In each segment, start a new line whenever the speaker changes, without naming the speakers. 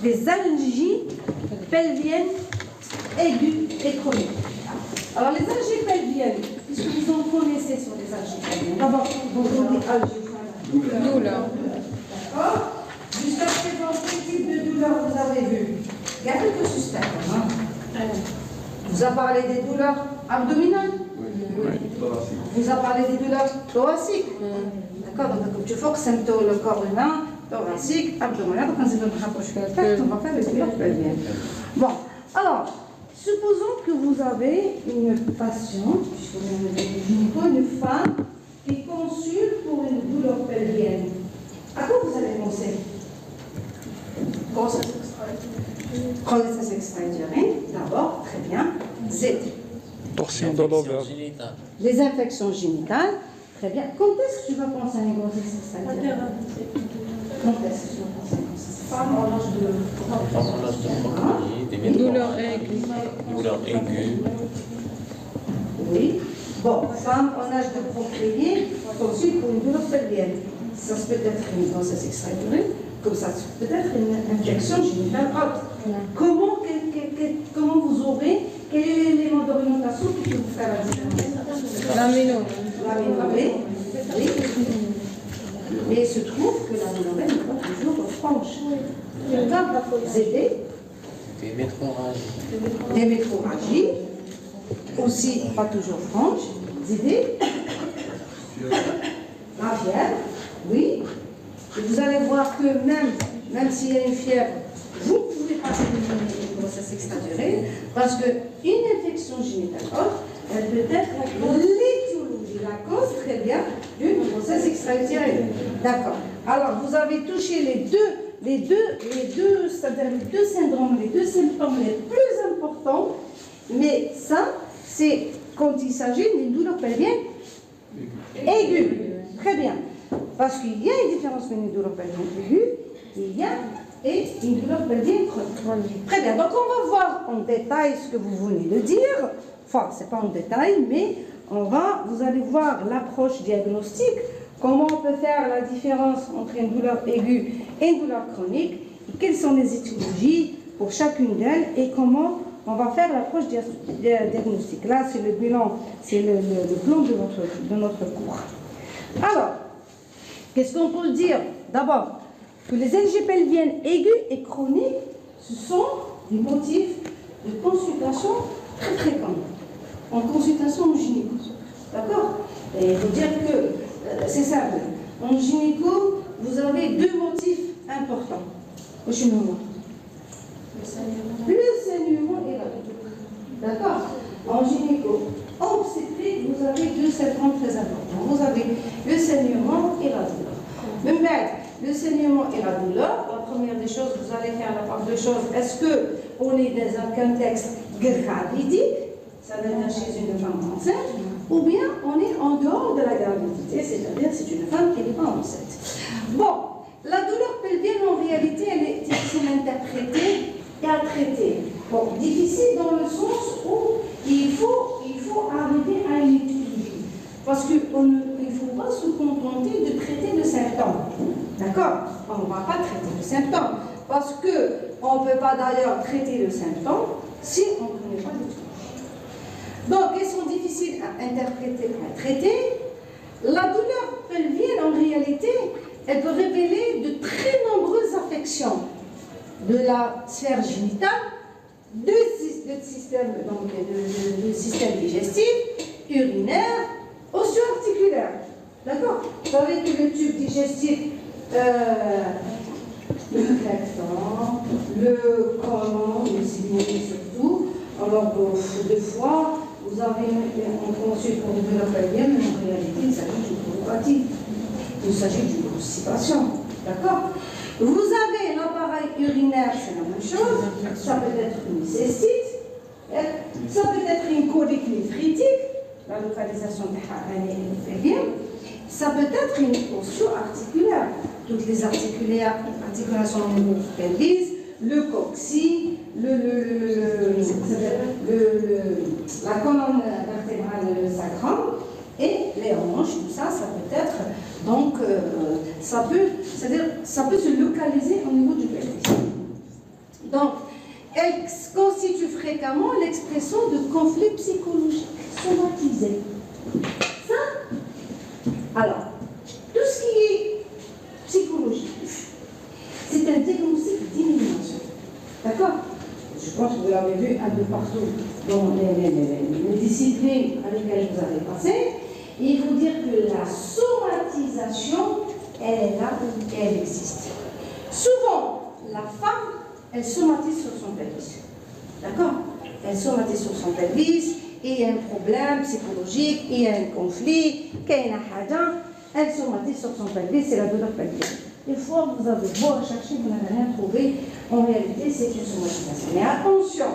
des algies pelviennes aiguës et chroniques. Alors, les algies pelviennes, puisque vous en connaissez sur les algies pelviennes, d'abord, bonjour les algies. Douleur. D'accord. Jusqu'à présent, quel type de douleur vous avez vu? Il y a quelques suspects. Hein? Vous a parlé des douleurs abdominales? Oui. Vous a parlé des douleurs thoraciques? D'accord. Donc, tu forces le corps humain, thoracique, abdominal. Donc, quand on rapproche on va faire les douleurs pelviennes. Bon, alors, supposons que vous avez une patiente, une femme qui consulte pour une douleur pelvienne. À quoi vous allez penser? Grossesse extra-utérine, d'abord, très bien. Z.
Torsion de l'ovaire.
Les infections génitales, très bien. Quand est-ce que tu vas penser à une grossesse extra-utérine? Quand est-ce que tu vas penser à une grossesse? Femme en âge de
des douleurs aiguës. Douleurs aiguës.
Oui. Bon, femme en âge de procréer, consulte pour une douleur pelvienne. Ça peut être une grossesse extra-utérine, comme ça peut être une infection génitale haute. Comment vous aurez, quel est l'élément d'orientation qui peut vous faire la différence? L'aménorrhée, oui. Mais il se trouve que l'aménorrhée n'est pas toujours franche. ZD, des métroragies, aussi pas toujours franche. ZD, la fièvre, oui. Et vous allez voir que même s'il y a une fièvre, vous pouvez passer une grossesse extra-utérine, parce qu'une infection génitale haute, elle peut être l'étiologie, la cause très bien d'une grossesse extra-utérine. D'accord. Alors, vous avez touché les deux syndromes, les deux symptômes les plus importants, mais ça, c'est quand il s'agit d'une douleur pelvienne aiguë. Très bien. Parce qu'il y a une différence entre une douleur pelvienne aiguë et une douleur pelvienne chronique. Très bien. Donc, on va voir en détail ce que vous venez de dire. Enfin, ce n'est pas en détail, mais vous allez voir l'approche diagnostique, comment on peut faire la différence entre une douleur aiguë et une douleur chronique, et quelles sont les étiologies pour chacune d'elles, et comment on va faire l'approche diagnostique. Là, c'est le bilan, c'est le plan de notre cours. Alors, qu'est-ce qu'on peut dire? D'abord, que les algies pelviennes aiguës et chroniques, ce sont des motifs de consultation très fréquents. En consultation en gynéco. D'accord? Et il faut dire que c'est simple. En gynéco, vous avez deux motifs importants. Le saignement et la douleur. D'accord? En gynéco, en obstétrique, vous avez deux symptômes très importants. Vous avez le saignement et la douleur. Même le saignement et la douleur, la première des choses, vous allez faire la part de choses. Est-ce qu'on est dans un contexte gravidique, ça veut dire chez une femme enceinte, ou bien on est en dehors de la gravidité, c'est-à-dire c'est une femme qui n'est pas enceinte. Bon, la douleur pelvienne, en réalité, elle est difficile à interpréter et à traiter. Bon, difficile dans le sens où il faut arriver à une étude. Parce qu'il ne faut pas se contenter de traiter le symptôme. D'accord? On ne va pas traiter le symptôme. Parce qu'on ne peut pas d'ailleurs traiter le symptôme si on ne connaît pas l'étude. Donc, elles sont difficiles à interpréter, à traiter. La douleur pelvienne, en réalité, elle peut révéler de très nombreuses affections de la sphère génitale, du système digestif, urinaire, osseo-articulaire. D'accord? Vous savez que le tube digestif, le rectum, le côlon, le sigmoïde surtout. Alors, des fois, vous avez on consulte pour une douleur pelvienne, mais en réalité, il s'agit d'une colopathie. Il s'agit d'une constipation. D'accord? Vous avez l'appareil urinaire, c'est la même chose. Ça peut être une cystite, ça peut être une colique néphritique, la localisation des pelvienne. Ça peut être une osseo-articulaire. Toutes les articulations au niveau du pelvis, le coccyx, la colonne vertébrale sacrale et les hanches, tout ça, ça peut être Donc, ça peut se localiser au niveau du pelvis. Donc, elle constitue fréquemment l'expression de conflits psychologiques somatisés. Ça, alors, tout ce qui est psychologique, c'est un diagnostic d'élimination. D'accord? Je pense que vous l'avez vu un peu partout dans les disciplines avec lesquelles vous avez passé. Et il faut dire que la somatisation, elle est là et elle existe. Souvent, la femme, elle somatise sur son pelvis. D'accord? Elle somatise sur son pelvis, et il y a un problème psychologique, il y a un conflit, elle somatise sur son pelvis, c'est la douleur pelvienne. Des fois, vous avez beau rechercher, vous n'avez rien trouvé. En réalité, c'est une somatisation. Mais attention,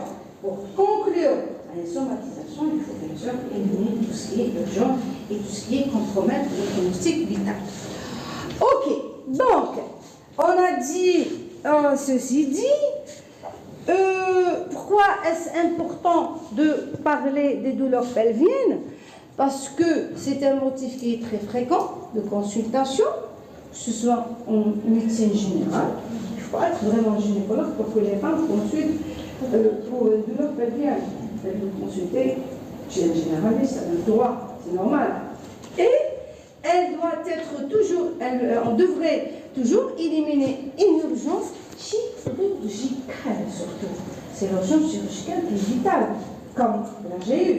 pour conclure à une somatisation, il faut bien sûr éliminer tout ce qui est urgent et tout ce qui est compromettre le pronostic vital. Ok, donc, on a dit, ceci dit, pourquoi est-ce important de parler des douleurs pelviennes? Parce que c'est un motif qui est très fréquent de consultation, que ce soit en médecine générale. Il faut être vraiment gynécologue pour que les femmes consultent pour une douleur pelvienne. Elles doivent consulter chez un généraliste, elle a le droit, c'est normal. Et elle doit être toujours, on devrait toujours éliminer une urgence chirurgicale surtout. C'est l'urgence chirurgicale qui est vitale, comme la GU.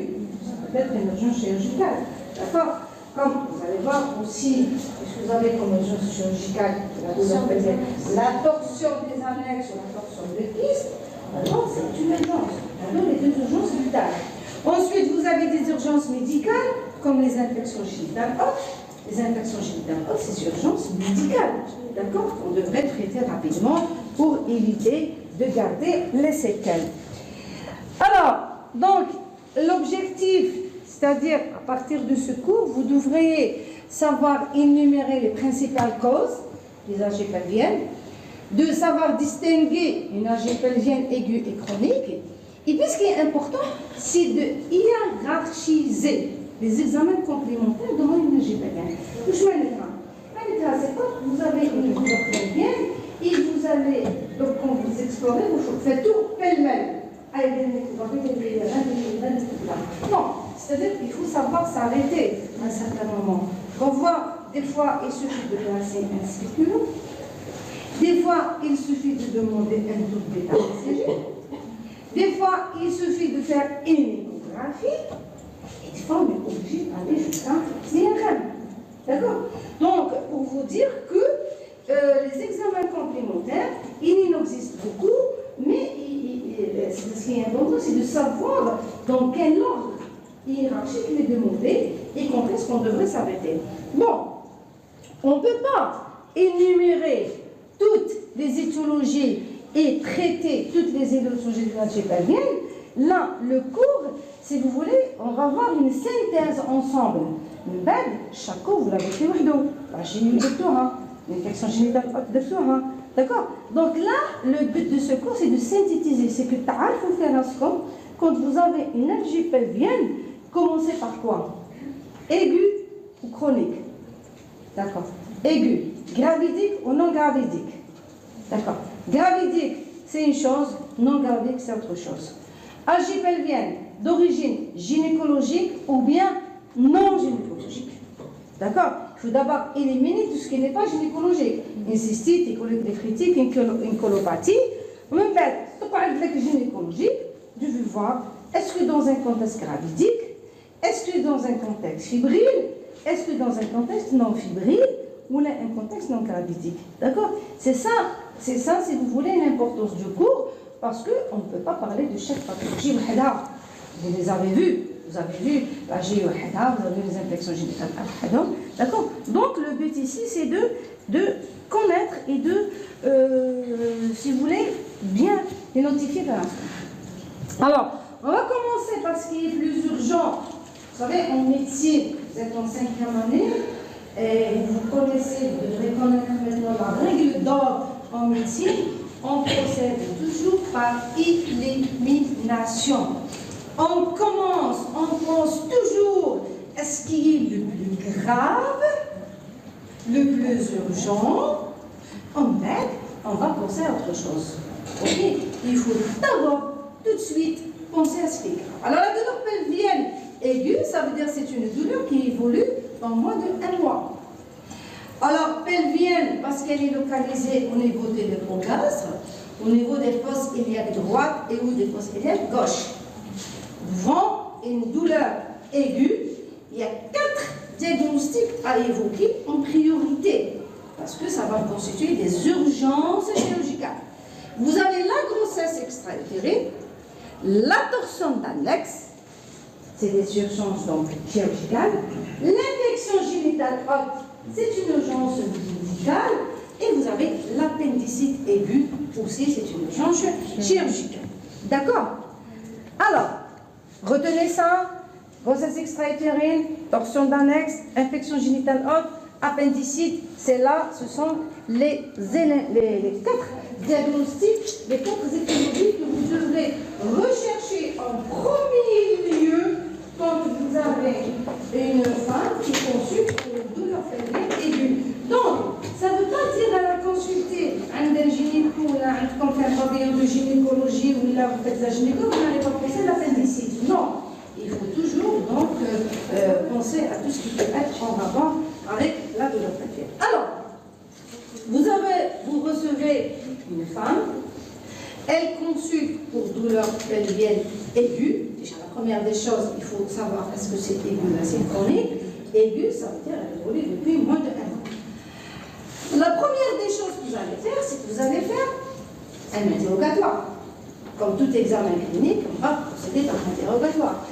Ça peut être une urgence chirurgicale. D'accord? Comme vous allez voir aussi, ce que vous avez comme urgence chirurgicale, la torsion des annexes ou la torsion des kyste, alors c'est une urgence. Alors les deux urgences vitales. Ensuite, vous avez des urgences médicales, comme les infections génitales hautes. Les infections génitales hautes, c'est une urgence médicale. D'accord? On devrait traiter rapidement pour éviter de garder les séquelles. Alors, donc, l'objectif, c'est-à-dire à partir de ce cours, vous devriez savoir énumérer les principales causes des AG pelviennes, de savoir distinguer une AG pelvienne aiguë et chronique. Et puis ce qui est important, c'est de hiérarchiser les examens complémentaires dans une AG pelvienne. C'est quoi? Vous avez une douleur pelvienne et vous allez, donc quand vous explorez, vous faites tout pêle-mêle. Non, c'est-à-dire qu'il faut savoir s'arrêter à un certain moment. On voit, des fois, il suffit de placer un spéculum. Des fois, il suffit de demander un taux de bêta-ECG. Des fois, il suffit de faire une échographie. Et des fois, on est obligé d'aller jusqu'à l'IRM. D'accord? Donc, pour vous dire que les examens complémentaires, il en existe beaucoup, mais ce qui est important, c'est de savoir dans quel ordre hiérarchique il est demandé et quand est-ce qu'on devrait s'arrêter. Bon, on ne peut pas énumérer toutes les étiologies et traiter toutes les étiologies de l'AG pelvienne. Là, le cours, si vous voulez, on va voir une synthèse ensemble. Une belle, chaque cours, vous l'avez fait la GU doctorat, l'infection génitale haute doctorat. D'accord? Donc là, le but de ce cours, c'est de synthétiser. C'est que ta'arfou faire ascom, quand vous avez une AG pelvienne, commencez par quoi? Aigu ou chronique? D'accord. Aigu, gravidique ou non gravidique? D'accord. Gravidique, c'est une chose, non gravidique, c'est autre chose. AG pelvienne, d'origine gynécologique ou bien non gynécologique. D'accord? Il faut d'abord éliminer tout ce qui n'est pas gynécologique. Une cystite, une colique néphritique, une colopathie. Même avec gynécologique, je veux voir, est-ce que dans un contexte gravidique, est-ce que dans un contexte fibrile, est-ce que dans un contexte non fibrile, ou là, un contexte non gravidique. D'accord? C'est ça, si vous voulez, l'importance du cours, parce qu'on ne peut pas parler de chaque pathologie. Vous les avez vus. Vous avez vu la GU, vous avez vu les infections génitales. D'accord? Donc, le but ici, c'est de connaître et de, si vous voulez, bien les notifier par l'instant. Alors, on va commencer par ce qui est plus urgent. Vous savez, en médecine, vous êtes en 5e année, et vous connaissez, vous devrez connaître maintenant la règle d'or en médecine. On procède toujours par élimination. On commence, on pense toujours à ce qui est le plus grave le plus urgent, on va penser à autre chose. Ok? Il faut d'abord, tout de suite, penser à ce qui est grave. Alors la douleur pelvienne aiguë, ça veut dire que c'est une douleur qui évolue en moins de 1 mois. Alors pelvienne, parce qu'elle est localisée au niveau de l'hypogastre, au niveau des fosses iliaques droite et ou des fosses iliaques gauche. Devant une douleur aiguë, il y a 4 diagnostics à évoquer en priorité, parce que ça va constituer des urgences chirurgicales. Vous avez la grossesse extra-utérine, la torsion d'annexe, c'est des urgences donc chirurgicales, l'infection génitale haute, c'est une urgence médicale, et vous avez l'appendicite aiguë, aussi c'est une urgence chirurgicale. D'accord? Alors, retenez ça, grossesse extra-utérine, torsion d'annexe, infection génitale haute, appendicite, c'est là, ce sont les 4 diagnostics, les 4 étiologies que vous devrez rechercher en premier lieu quand vous avez une femme qui consulte pour une douleur pelvienne aiguë. Donc, ça ne veut pas dire à la consulter un gynéco ou quand on fait un pavillon de gynécologie ou là vous faites la gynéco, vous n'allez pas penser à l'appendicite. Non, il faut toujours donc penser à tout ce qui peut être en rapport avec la douleur pelvienne. Alors, vous recevez une femme, elle consulte pour douleur pelvienne aiguë. Déjà, la première des choses, il faut savoir est-ce que c'est aigu ou c'est chronique. Aigu, ça veut dire elle évolue depuis moins de 1 an. La première des choses que vous allez faire, c'est que vous allez faire un interrogatoire. Comme tout examen clinique, on va procéder par un interrogatoire.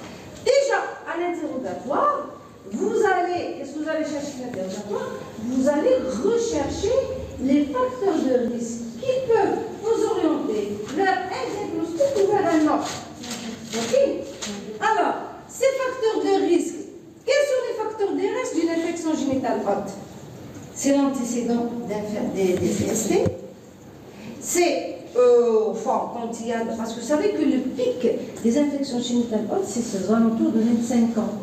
Déjà, à l'interrogatoire, qu'est-ce que vous allez chercher à l'interrogatoire? Vous allez rechercher les facteurs de risque qui peuvent vous orienter vers un diagnostic ou vers un autre. Ok? Alors, ces facteurs de risque, quels sont les facteurs de risque d'une infection génitale haute? C'est l'antécédent des CST. C'est quand il y a, parce que vous savez que le pic des infections génitales hautes, c'est aux alentours de 25 ans.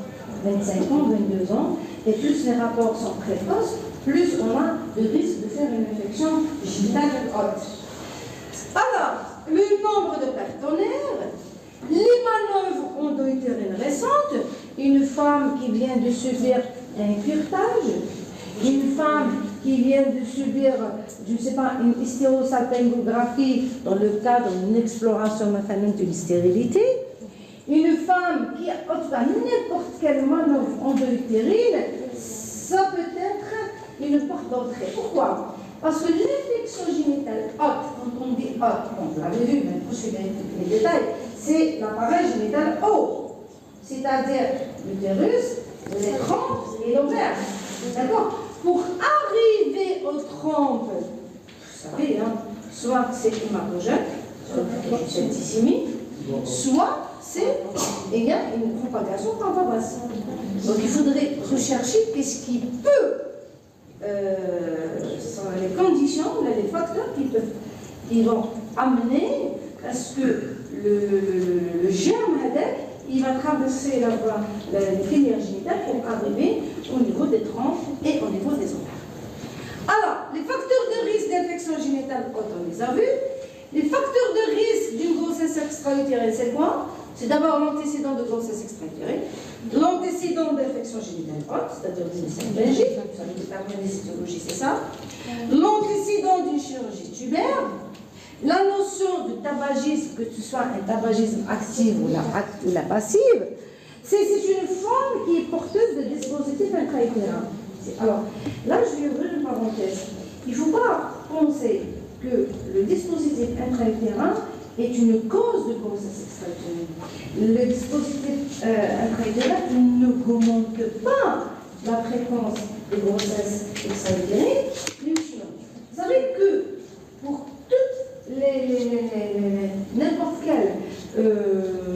25 ans, 22 ans, et plus les rapports sont précoces, plus on a le risque de faire une infection génitale haute. Alors, le nombre de partenaires, les manœuvres endo-utérines récentes, une femme qui vient de subir un curetage, une femme qui vient de subir, je ne sais pas, une hystérosalpingographie dans le cadre d'une exploration maternelle d'une stérilité, une femme qui a n'importe quelle manœuvre endo-utérine, ça peut être une porte d'entrée. Pourquoi? Parce que l'infection génitale haute, quand on dit haute, on l'avait vu, mais je vais les détails, c'est l'appareil génital haut, c'est-à-dire l'utérus, les trompes et l'ovaire. D'accord? Pour arriver aux trompes, vous savez, hein, soit c'est hématogène, soit c'est septicémie, soit il y a une propagation par voie basse. Donc il faudrait rechercher qu'est-ce qui peut, sont les conditions, les facteurs qui vont amener à ce que le germe il va traverser les filières génitales pour arriver au niveau des trompes et au niveau des ovaires. Alors, les facteurs de risque d'infection génitale haute, on les a vus. Les facteurs de risque d'une grossesse extra-utérine, c'est quoi? C'est d'abord l'antécédent de grossesse extra-utérine, l'antécédent d'infection génitale haute, c'est-à-dire d'une symphalangie, vous savez que parmi les étiologies, c'est ça. L'antécédent d'une chirurgie tubaire, la notion de tabagisme, que ce soit un tabagisme actif ou la passive, c'est une femme qui est porteuse de dispositifs intra-utérins. Alors, là, je vais ouvrir une parenthèse. Il ne faut pas penser que le dispositif intra-utérin est une cause de grossesse extra-utérine. Le dispositif intra-utérin n'augmente pas la fréquence des grossesses extra-utérines. Vous savez que pour toutes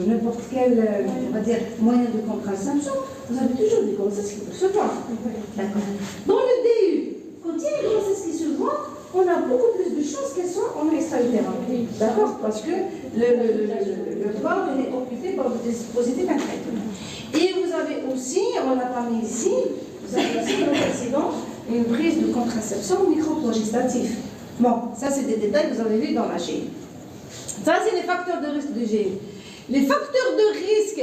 n'importe quel on va dire, moyen de contraception, vous avez toujours des grossesses qui peuvent se voir. D'accord. Dans le DU, quand il y a une grossesse qui se voit, on a beaucoup plus de chances qu'elle soit en extra-utérin. D'accord? Parce que le corps est occupé par des dispositifs intra-utérins. Et vous avez aussi, on l'a pas mis ici, vous avez aussi l'antécédent une prise de contraception microprogestative. Bon, ça c'est des détails que vous avez vus dans la GI. Ça c'est les facteurs de risque de GI. Les facteurs de risque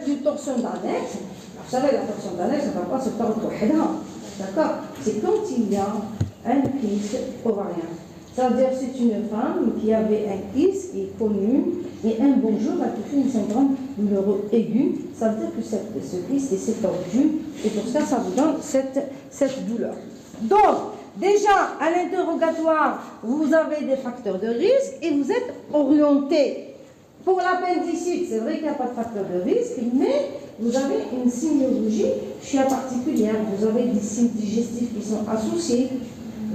d'une torsion d'annexe, vous savez la torsion d'annexe, ça ne va pas se tordre pour rien. D'accord? C'est quand il y a un kyste ovarien. Ça veut dire que c'est une femme qui avait un kyste qui est connu et un bon jour elle fait une syndrome douloureux aigu. Ça veut dire que ce kyste s'est tordu et pour ça, ça vous donne cette douleur. Donc, déjà à l'interrogatoire, vous avez des facteurs de risque et vous êtes orienté. Pour l'appendicite, c'est vrai qu'il n'y a pas de facteur de risque, mais vous avez une sémiologie particulière. Vous avez des signes digestifs qui sont associés.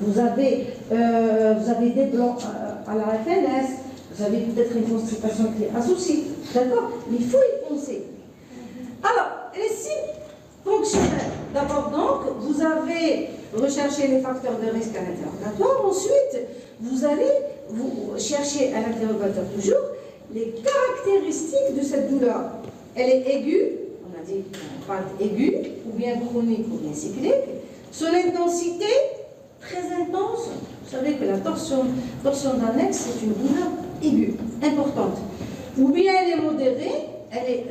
Vous avez des blancs à la FNS. Vous avez peut-être une constipation qui est associée. D'accord? Il faut y penser. Alors, les signes fonctionnels. D'abord, donc, vous avez recherché les facteurs de risque à l'interrogatoire. Ensuite, vous allez chercher à l'interrogatoire toujours les caractéristiques de cette douleur. Elle est aiguë, on a dit qu'on parle aiguë, ou bien chronique, ou bien cyclique. Son intensité, très intense. Vous savez que la torsion d'annexe, c'est une douleur aiguë, importante. Ou bien elle est modérée,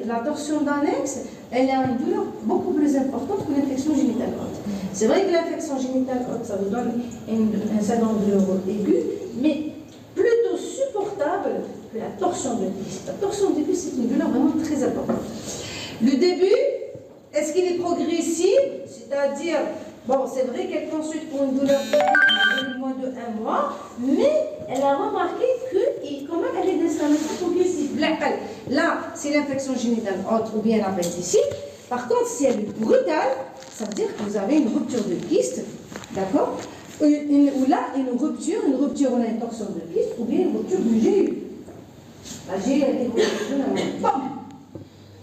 la torsion d'annexe, elle a une douleur beaucoup plus importante que l'infection génitale haute. C'est vrai que l'infection génitale haute, ça vous donne un syndrome douloureux aigu, mais plutôt supportable que la torsion de kyste. La torsion de kyste, c'est une douleur vraiment très importante. Le début, est-ce qu'il est progressif? C'est-à-dire, bon, c'est vrai qu'elle consulte pour une douleur de moins de 1 mois, mais elle a remarqué que quand même elle est d'installation progressive. Là, c'est l'infection génitale haute ou bien l'appendicite. Par contre, si elle est brutale, ça veut dire que vous avez une rupture de kyste, d'accord? Ou là, une rupture, on a une torsion de kyste, ou bien une rupture du GU. La GU a été corrigée,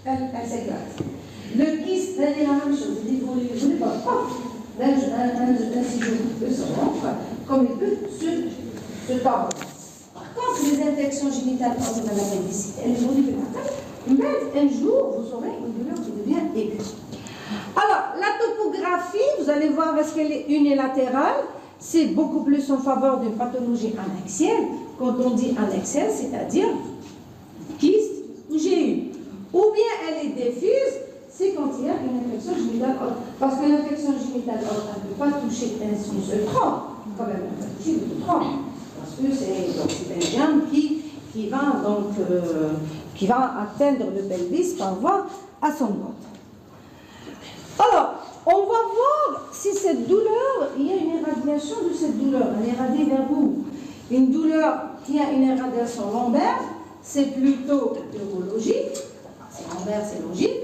elle s'éclate. Le kyste, c'est la même chose. Vous ne voulez pas, un séjour peut se rompre, comme il peut se tordre. Par contre, les infections génitales hautes dans l'appendicite, elles évoluent de la tête, même un jour, vous aurez une douleur qui devient aiguë. Alors, la topographie, vous allez voir, est-ce qu'elle est unilatérale? C'est beaucoup plus en faveur d'une pathologie annexielle. Quand on dit annexielle, c'est-à-dire kyste ou GU. Ou bien elle est diffuse, c'est quand il y a une infection génitale haute. Parce que l'infection génitale haute, elle ne peut pas toucher un seul tronc. Quand même, elle peut toucher beaucoup de troncs. Parce que c'est un germe qui va atteindre le pelvis par voie ascendante. Alors, on va voir si cette douleur, il y a une irradiation de cette douleur. Elle est irradiée vers où? Une douleur qui a une irradiation lombaire, c'est plutôt urologique. C'est lombaire, c'est logique.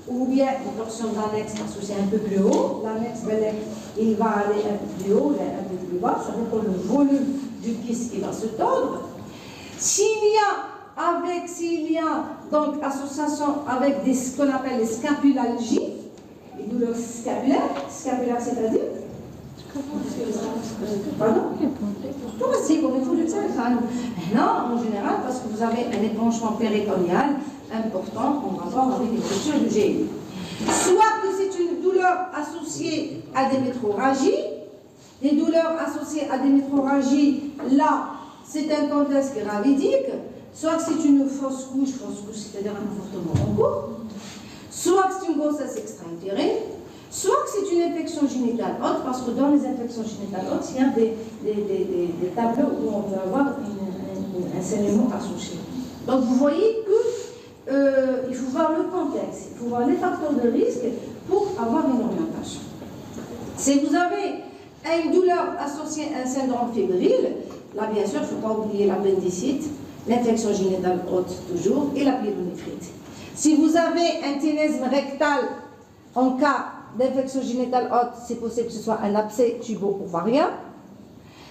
Ou bien une torsion d'annexe parce que c'est un peu plus haut. L'annexe, il va aller un peu plus haut, un peu plus bas. Ça dépend du volume du kyste qui va se tordre. S'il y a donc association avec ce qu'on appelle les scapulalgies, les douleurs scapulaires, c'est-à-dire pardon? Thoracique, on est tout le crâne. Non, en général, parce que vous avez un épanchement péritonéal important en rapport avec les fractures du GI. Soit que c'est une douleur associée à des métrorragies. Des douleurs associées à des métrorragies, là, c'est un contexte gravidique. Soit que c'est une fausse couche, c'est-à-dire un avortement en cours. Soit que c'est une grossesse extra-utérine. Soit que c'est une infection génitale haute, parce que dans les infections génitales hautes, il y a des tableaux où on peut avoir un saignement associé. Donc vous voyez qu'il faut voir le contexte, il faut voir les facteurs de risque pour avoir une orientation. Si vous avez une douleur associée à un syndrome fébrile, là bien sûr, il ne faut pas oublier l'appendicite, l'infection génitale haute toujours, et la pyélonéphrite. Si vous avez un ténesme rectal en cas d'infection génitale haute, c'est possible que ce soit un abcès tubo-ovarien.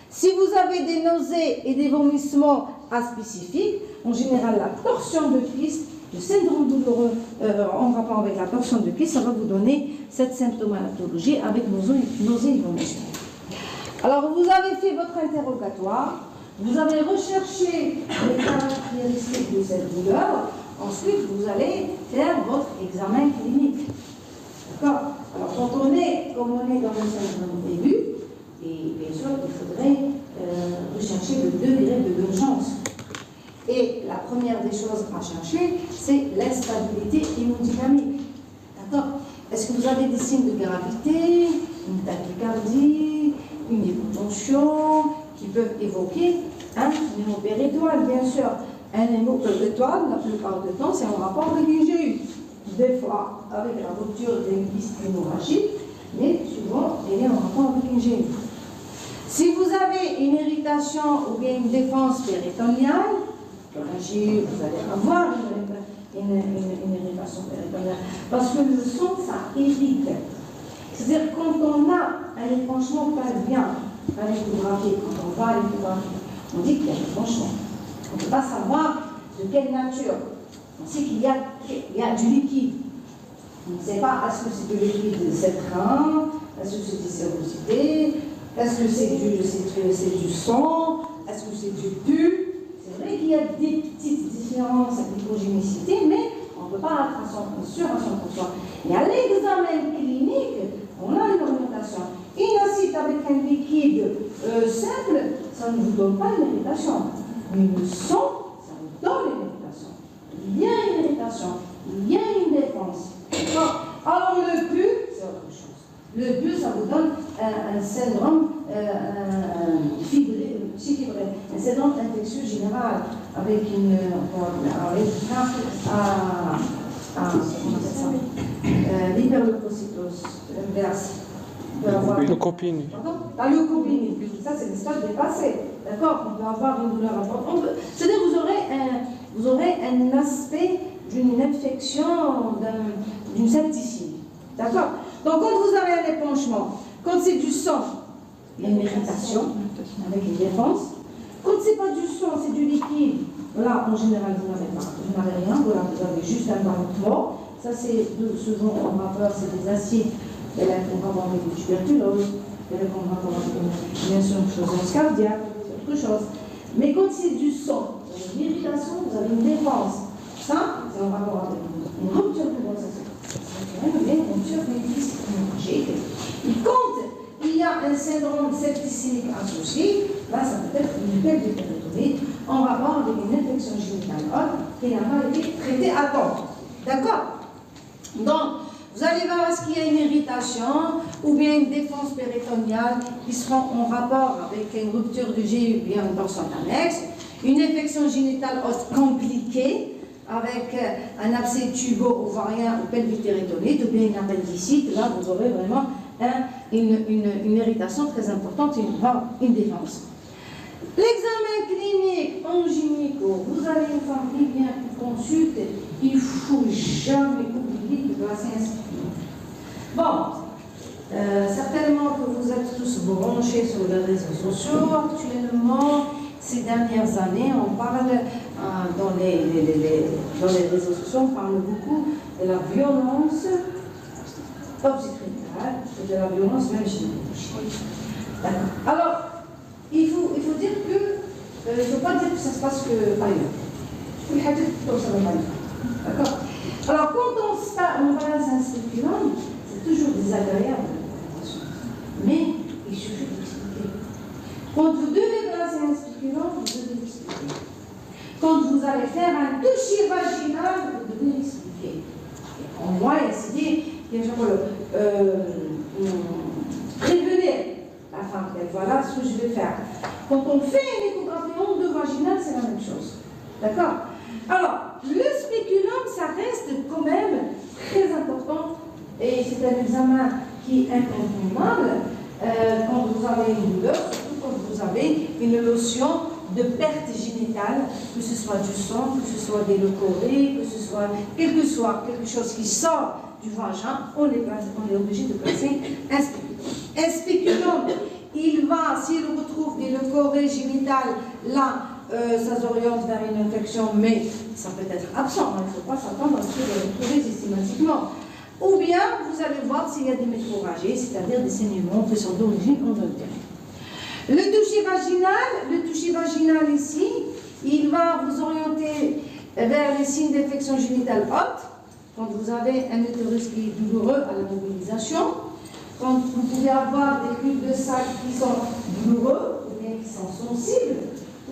Si vous avez des nausées et des vomissements aspécifiques, en général la torsion de kyste, le syndrome douloureux en rapport avec la torsion de kyste, ça va vous donner cette symptomatologie avec nausées et vomissements. Alors vous avez fait votre interrogatoire, vous avez recherché les caractéristiques de cette douleur, ensuite vous allez faire votre examen clinique. D'accord? Alors, quand on est, comme on est dans un syndrome aigu, et bien sûr, il faudrait rechercher le degré de l'urgence. Et la première des choses à chercher, c'est l'instabilité hémodynamique. D'accord? Est-ce que vous avez des signes de gravité, une tachycardie, une hypotension, qui peuvent évoquer un hémopéritoine, bien sûr. Un hémopéritoine, la plupart du temps, c'est en rapport avec une GU. Des fois, avec la rupture des vis hémorragiques, mais souvent, elle est en rapport avec une GU. Si vous avez une irritation ou bien une défense péritonéale, vous allez avoir une irritation péritonéale. Parce que le sang, ça irrite. C'est-à-dire, quand on a un épanchement pelvien à l'échographie, quand on va à l'échographie, on dit qu'il y a un épanchement. On ne peut pas savoir de quelle nature. On sait qu'il y a du liquide. On ne sait pas, est-ce que c'est du liquide de cette rein, est-ce que c'est du sérosité, est-ce que c'est du sang, est-ce que c'est du pus. C'est vrai qu'il y a des petites différences d'hypogénicité, mais on ne peut pas être sûr à 100%. Et à l'examen clinique, on a une orientation. Une acide avec un liquide simple, ça ne vous donne pas une irritation. Mais le sang, ça vous donne une irritation. Il y a une irritation, il y a une défense. Alors le pus, c'est autre chose. Le pus, ça vous donne un syndrome fibré, un syndrome infectieux général avec une l'hyperleucocytose inverse.
Leucopénie.
La leucopénie, ça c'est des stades dépassés. D'accord? On peut avoir une douleur importante. C'est-à-dire que vous aurez un aspect d'une infection, d'une septicémie. D'accord? Donc quand vous avez un épanchement, quand c'est du sang, il y a une irritation avec une défense. Quand c'est pas du sang, c'est du liquide. Là, en général, vous n'avez rien. Voilà, vous avez juste un ballonnement. Ça, c'est ce dont on va voir, c'est des acides. Il y a qu'on va avoir avec une tuberculose, il y a qu'on va avoir avec bien sûr une chose cardiaque, c'est autre chose. Mais quand c'est du sang, vous avez une irritation, vous avez une défense. Ça, c'est en rapport avec une rupture de conversation. C'est une rupture hémorragique. Et quand il y a un syndrome septicémique associé, là, ça peut être une perte de péritonite en rapport avec une infection génitale haute qui n'a pas été traitée à temps. D'accord? Donc, vous allez voir ce qu'il y a une irritation ou bien une défense péritonéale qui seront en rapport avec une rupture du GU bien dans son annexe, une infection génitale haute compliquée avec un abcès tubo-ovarien ou pelvipéritonite ou bien une appendicite. Là, vous aurez vraiment une irritation très importante et une défense. L'examen clinique en gynéco, vous avez une femme qui vient pour consulte, il ne faut jamais oublier de placer un spiculoome. Bon, certainement que vous êtes tous branchés sur les réseaux sociaux. Actuellement, ces dernières années, on parle dans les réseaux sociaux, on parle beaucoup de la violence obstétricale et de la violence même gynécologique. Alors, il faut dire que, il ne faut pas dire que ça se passe que ailleurs. D'accord? Alors, quand on balance un spéculum, c'est toujours désagréable, mais il suffit d'expliquer. Quand vous devez balancer un spéculum, vous devez expliquer. Quand vous allez faire un toucher vaginal, vous devez expliquer. En moi, c'est dit, prévenir la femme qu'elle voilà ce que je vais faire. Quand on fait une échographie endovaginale, c'est la même chose. D'accord? Alors, le spéculum, ça reste quand même très important et c'est un examen qui est incontournable quand vous avez une douleur, surtout quand vous avez une notion de perte génitale, que ce soit du sang, que ce soit des leucorrhées, que ce soit quelque chose qui sort du vagin, on est obligé de placer un spéculum. Un spéculum, il va, s'il retrouve des leucorrhées génitales, là, ça s'oriente vers une infection, mais ça peut être absent. Il ne faut pas s'attendre à ce que vous le retrouviez systématiquement. Ou bien, vous allez voir s'il y a des métrorragies, c'est-à-dire des saignements qui sont d'origine endothélique. Le toucher vaginal ici, il va vous orienter vers les signes d'infection génitale haute, quand vous avez un utérus qui est douloureux à la mobilisation, quand vous pouvez avoir des culs de sac qui sont douloureux, ou bien qui sont sensibles,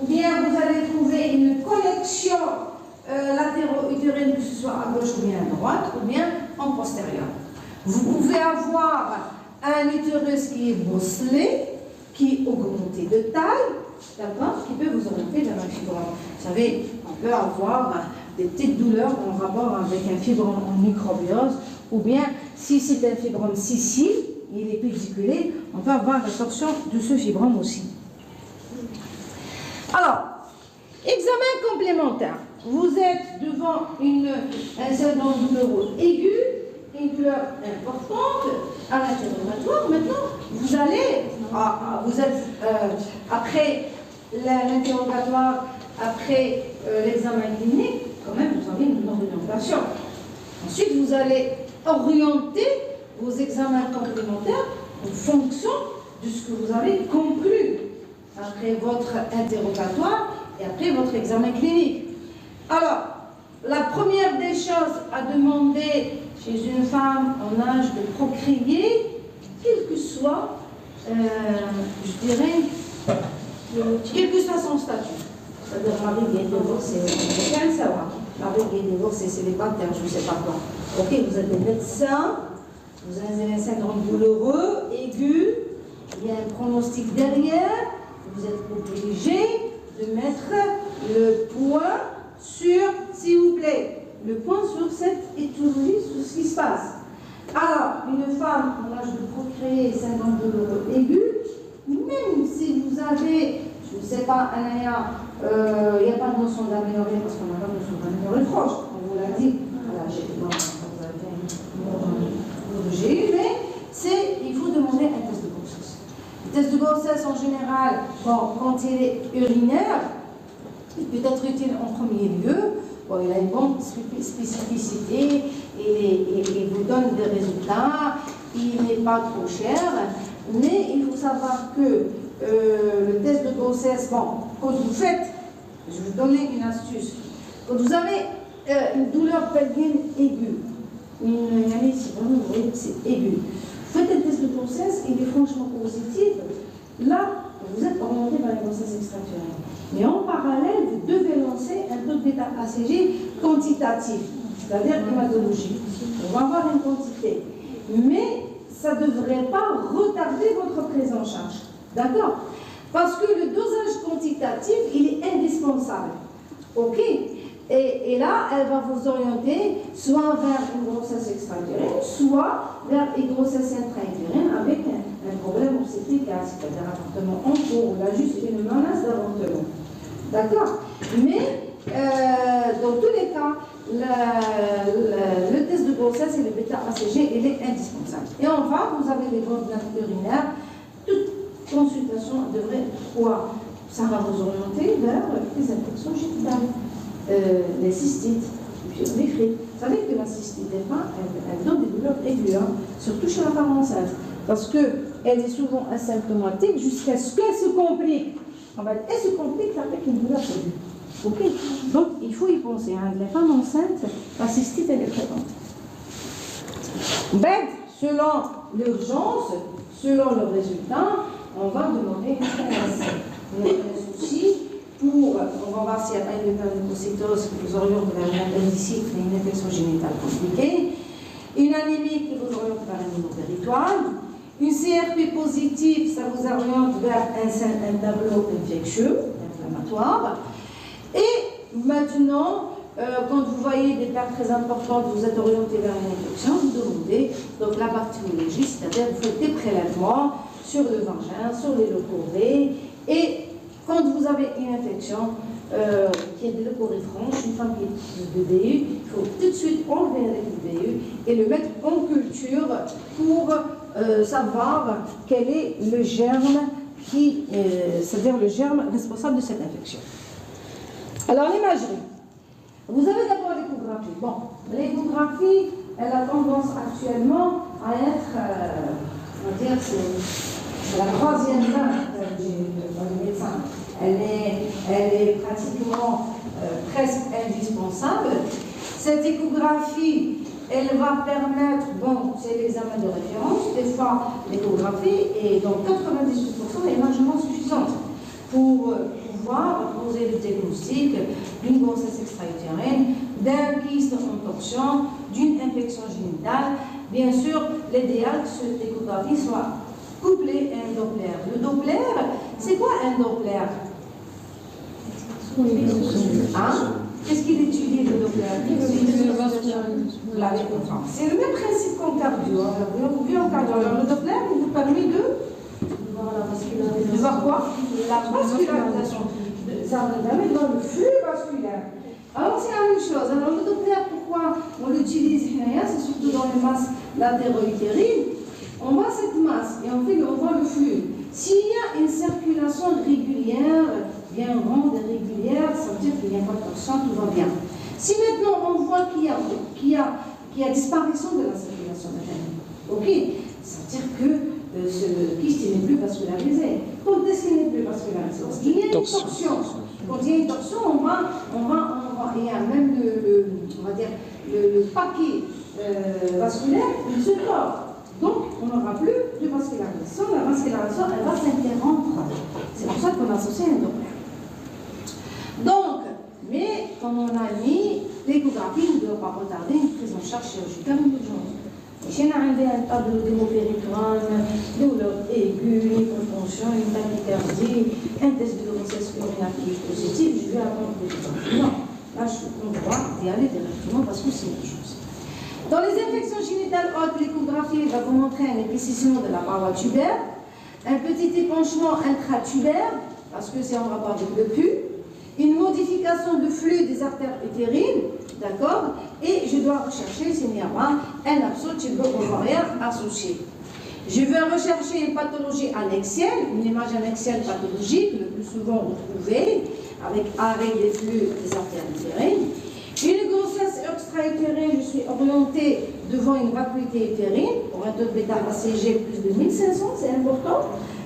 ou bien vous allez trouver une connexion latéro-utérine, que ce soit à gauche ou bien à droite, ou bien en postérieur. Vous pouvez avoir un utérus qui est bosselé, qui est augmenté de taille, d'accord, qui peut vous orienter vers un fibrome. Vous savez, on peut avoir des petites douleurs en rapport avec un fibrome en microbiose, ou bien si c'est un fibrome sicile, il est pédiculé, on peut avoir la torsion de ce fibrome aussi. Alors, examen complémentaire. Vous êtes devant un syndrome douloureux aigu, une douleur importante à l'interrogatoire. Maintenant, vous allez, vous êtes après l'interrogatoire, après l'examen clinique, quand même, vous avez une orientation. Ensuite, vous allez orienter vos examens complémentaires en fonction de ce que vous avez conclu après votre interrogatoire et après votre examen clinique. Alors, la première des choses à demander chez une femme en âge de procréer, quel que soit, je dirais, quel que soit son statut. C'est-à-dire, Marie qui est divorcée, c'est un savoir. Marie qui est divorcée, célibataire, je ne sais pas quoi. Ok, vous êtes des médecins, vous avez un syndrome douloureux, aigu, il y a un pronostic derrière, vous êtes obligé de mettre le point sur, s'il vous plaît, le point sur cette éthologie, sur ce qui se passe. Alors, une femme en âge de procréer, syndrome douloureux aigu, même si vous avez, je ne sais pas, Anaya, il n'y a pas de notion d'améliorer, parce qu'on n'a pas de notion d'améliorer proche, on vous l'a dit. Voilà, j'ai eu, mais il faut demander un test de grossesse. Le test de grossesse, en général, quand il est urinaire, il peut être utile en premier lieu. Bon, il a une bonne spécificité, il vous donne des résultats, il n'est pas trop cher, mais il faut savoir que le test de grossesse, bon, quand vous faites, je vais vous donner une astuce, quand vous avez une douleur pelvienne aiguë, c'est aigu, faites un test de grossesse, il est franchement positif, là, vous êtes orienté vers la grossesse extra-utérine. Mais en parallèle, vous devez lancer un taux de bêta-ACG quantitatif, c'est-à-dire hématologie. On va avoir une quantité. Mais ça ne devrait pas retarder votre prise en charge. D'accord? Parce que le dosage quantitatif, il est indispensable. OK? Et là, elle va vous orienter soit vers une grossesse extra-utérine, soit vers une grossesse intra-utérine avec un problème obstétrical, c'est-à-dire avortement en cours, ou là juste une menace d'avortement. D'accord? Mais dans tous les cas, le test de grossesse et le bêta-ACG, il est indispensable. Et enfin, vous avez les groupes urinaires. Toute consultation devrait quoi? Ça va vous orienter vers les infections génitales. Les cystites, les frites. Vous savez que la cystite des reins, elle donne des douleurs aiguës, hein, surtout chez la femme enceinte, parce qu'elle est souvent asymptomatique jusqu'à ce qu'elle se complique. En fait, elle se complique avec une douleur aiguë. Okay. Donc, il faut y penser. Hein. Les femmes enceintes, la cystite, elle est présente. Ben, selon l'urgence, selon le résultat, on va demander un souci. On va voir s'il n'y a pas une leucocytose qui vous oriente vers une appendicite et une infection génitale compliquée, une anémie qui vous oriente vers un hémopéritoire, une CRP positive, ça vous oriente vers un tableau infectieux, inflammatoire, et maintenant, quand vous voyez des pertes très importantes, vous êtes orienté vers une infection, vous demandez donc la bactériologie, c'est-à-dire vous faites des prélèvements sur le vagin, sur les leucorrhées, et quand vous avez une infection qui est de leucorrhée franche, une femme qui est de BU, il faut tout de suite enlever le BU et le mettre en culture pour savoir quel est le germe c'est-à-dire le germe responsable de cette infection. Alors l'imagerie. Vous avez d'abord l'échographie. Bon, l'échographie, elle a tendance actuellement à être, on va dire, c'est la troisième main du médecin. Elle est pratiquement presque indispensable. Cette échographie, elle va permettre, bon, c'est l'examen de référence, des fois l'échographie, et dans 98% elle est largement suffisante pour pouvoir poser le diagnostic d'une grossesse extra-utérine, d'un kyste en torsion, d'une infection génitale. Bien sûr, l'idéal que cette échographie soit couplée à un Doppler. Le Doppler, c'est quoi un Doppler? Hein? Qu'est-ce qu'il étudie le Doppler? C'est le même principe qu'en cardio. En cardio, le Doppler vous permet de voir quoi? La vascularisation. Ça vous permet de voir le flux vasculaire. Alors c'est la même chose. Alors le Doppler, pourquoi on l'utilise? C'est surtout dans les masses latéro-utérines. On voit cette masse et on voit le flux. S'il y a une circulation régulière, bien ronde et régulière, ça veut dire qu'il n'y a pas de torsion, tout va bien. Si maintenant on voit qu'il y a disparition de la circulation maternelle, ok, ça veut dire que ce kyste n'est plus vascularisé. Quand est-ce qu'il n'est plus vascularisé? Parce qu'il y a une torsion. Quand il y a une torsion, il y a même le paquet vasculaire, il se tord. Donc, on n'aura plus de vascularisation. La vascularisation, elle va s'interrompre. C'est pour ça qu'on associe un Doppler. Donc, mais comme on a mis, l'échographie ne doit pas retarder une prise en charge chirurgicale d'urgence. Si on a un tas de hémopérigramme, douleur aiguë, une hypotension, une tachycardie, un test de grossesse urinaire positif, je vais attendre l'échographie. Non, là, je suis en droit d'y aller directement parce que c'est une chose. Dans les infections génitales hautes, l'échographie va vous montrer un épaississement de la paroi tubaire, un petit épanchement intratubère, parce que c'est en rapport avec le pus, une modification du flux des artères utérines, d'accord, et je dois rechercher s'il n'y a pas un abscesse tubo-ovarien associé. Je vais rechercher une pathologie annexielle, une image annexielle pathologique, le plus souvent retrouvée, avec arrêt des flux des artères utérines. Une grossesse extra-utérine, je suis orientée devant une vacuité utérine, pour un taux de bêta-ACG plus de 1500, c'est important,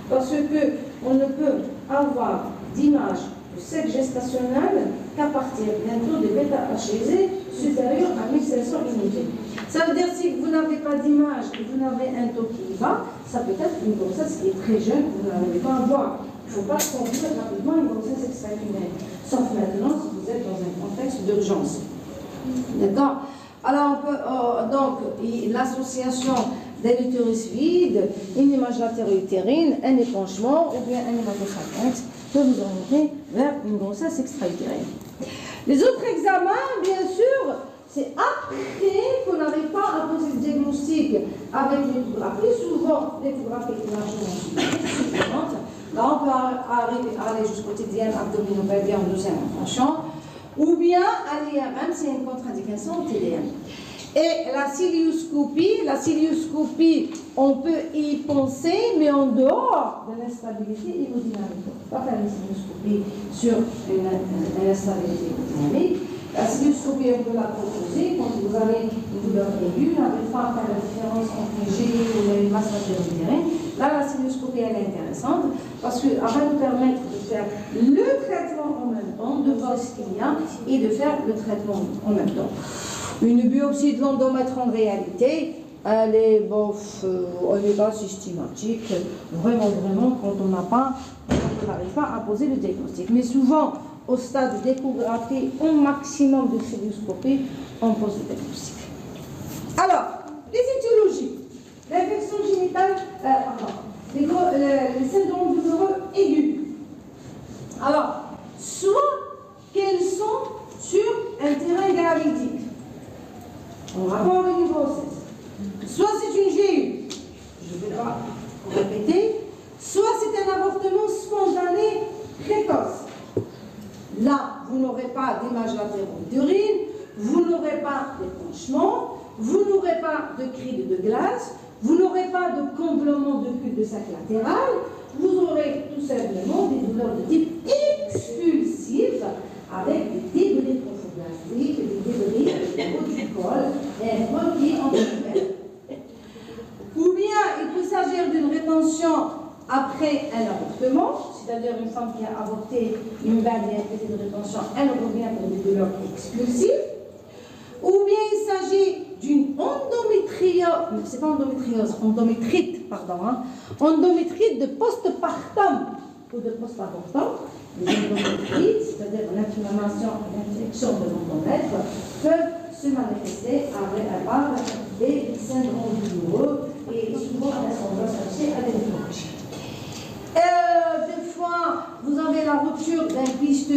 parce qu'on ne peut avoir d'image de sexe gestationnel qu'à partir d'un taux de bêta-HG supérieur à 1500 unités. Ça veut dire si vous n'avez pas d'image et vous n'avez un taux qui est bas, ça peut être une grossesse qui est très jeune, vous n'arrivez pas à voir. Il ne faut pas conduire rapidement une grossesse extra-utérine, sauf maintenant si vous êtes dans un contexte d'urgence. D'accord? Alors, donc, l'association d'un utérus vide, une image latéro-utérine, un épanchement ou bien un hématocyte peut vous orienter vers une grossesse extra-utérine. Les autres examens, bien sûr, c'est après qu'on n'arrive pas à poser le diagnostic avec l'échographie. Souvent, l'échographie est largement suffisante. Là, on peut aller jusqu'au quotidien abdominopélvien en deuxième intention, ou bien à l'IRM, c'est une contre-indication au TDM. Et la cilioscopie, on peut y penser, mais en dehors de l'instabilité hémodynamique. On ne peut pas faire une cilioscopie sur une instabilité hémodynamique. La cilioscopie, on peut la proposer quand vous avez une douleur aiguë, on n'arrive pas à faire la différence entre une GI ou une masse latéro-utérine. Là, la cilioscopie, elle est intéressante parce qu'elle va nous permettre de faire le traitement en même temps, de voir ce qu'il y a et de faire le traitement en même temps. Une biopsie de l'endomètre en réalité, elle est pas systématique, vraiment, quand on n'arrive pas à poser le diagnostic. Mais souvent, au stade d'échographie, au maximum de cilioscopie, on pose le diagnostic. Alors, les étiologies, l'infection génitale, le syndrome douloureux aigu. Alors, soit qu'elles sont sur un terrain gravidique, en rapport avec une grossesse, soit c'est une GU, je ne vais pas répéter, soit c'est un avortement spontané précoce. Là, vous n'aurez pas d'image latéro-utérine, vous n'aurez pas d'épanchement, vous n'aurez pas de cri de glace, vous n'aurez pas de comblement de cul-de-sac latéral, vous aurez tout simplement des douleurs de type expulsif avec des débris trophoblastiques, des débris au haut du col et un col qui est entrouvert. Ou bien il peut s'agir d'une rétention après un avortement, c'est-à-dire une femme qui a avorté une bague et un petit de rétention, elle revient pour des douleurs expulsives. ou bien il s'agit d'une endométriose, c'est pas endométriose, endométrite, pardon, hein, endométrite de postpartum ou de postpartum. Les endométrites, c'est-à-dire l'inflammation et l'infection de l'endomètre, peuvent se manifester par des syndromes douloureux et souvent elles sont associées à des pathologies. Des fois, vous avez la rupture d'un kyste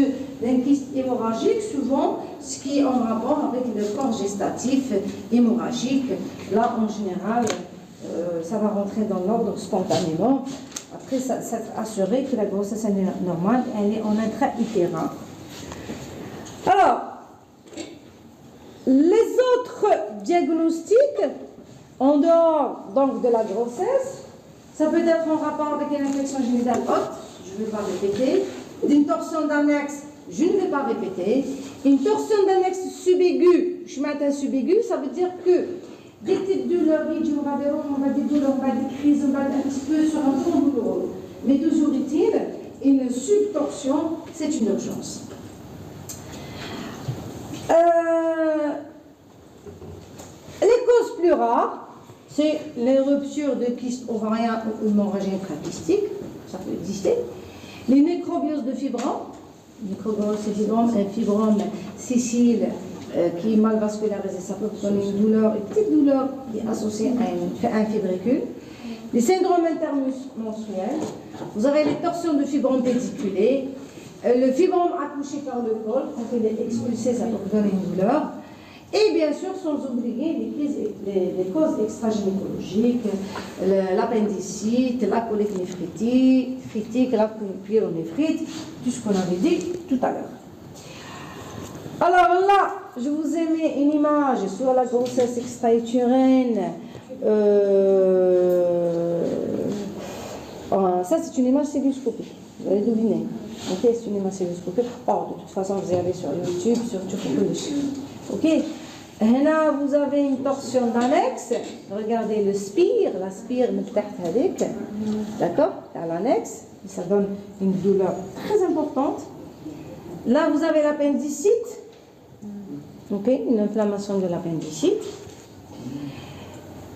hémorragique, souvent, ce qui est en rapport avec le corps gestatif hémorragique. Là, en général, ça va rentrer dans l'ordre spontanément. Après, s'être assuré que la grossesse est normale, elle est en intra-utérin. Alors, les autres diagnostics, en dehors donc de la grossesse, ça peut être en rapport avec une infection génitale haute, je ne vais pas répéter, une torsion d'annexe, je ne vais pas répéter, une torsion d'annexe subaiguë, je m'attends subaiguë, ça veut dire que des petites douleurs, on va des douleurs, on va des crises, on va un petit peu sur un fond douloureux. Mais toujours est-il, une subtorsion, c'est une urgence. Les causes plus rares, c'est les ruptures de kystes ovariens ou hémorragie intrakystiques, ça peut exister. Les nécrobioses de fibromes, un fibrome sessile qui est mal vascularisé, ça peut donner une douleur, une petite douleur qui est associée à un fibricule. Les syndromes intermenstruels, vous avez les torsions de fibromes pédiculés, le fibrome accouché par le col, quand il est expulsé, ça peut donner une douleur. Et bien sûr, sans oublier les causes extragynécologiques, l'appendicite, la colique néphritique, la pyélonéphrite, tout ce qu'on avait dit tout à l'heure. Alors là, je vous ai mis une image sur la grossesse extra-utérine. Ça, c'est une image celluloscopique. Vous allez deviner. Ok, c'est une image celluloscopique. Oh, de toute façon, vous allez sur YouTube, sur Turcopolis. Ok. Et là, vous avez une torsion d'annexe. Regardez le spire, la spire avec, d'accord, à l'annexe. Ça donne une douleur très importante. Là, vous avez l'appendicite. Ok, une inflammation de l'appendicite.